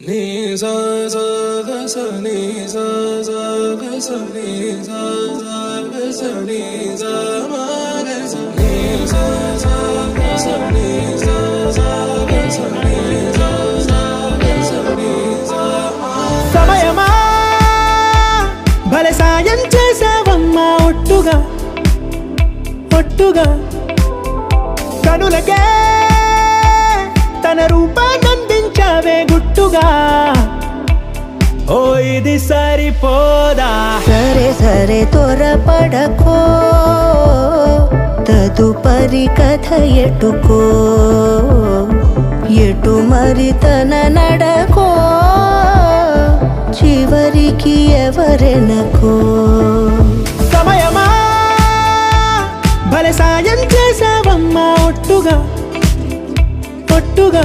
ni sa sa ga sa ni sa sa ga sa ni sa sa ga sa ni sa ma ga sa ni sa sa ga sa ni sa sa ga sa ni sa sa ga sa ni sa సమయమా భలే సాయం చేసావమ్మా ఒట్టుగా ఒట్టుగా కనులకే తన రూపాన్నందించావే గుట్టుగా ఓ ఇది సరిపోదా సరే సరే త్వరపడకో తదుపరి కథ ఎటుకో ఎటు మరి తన నడకో చివరికి ఎవరెనకో సమయమా భలే సాయం చేసావమ్మా ఒట్టుగా ఒట్టుగా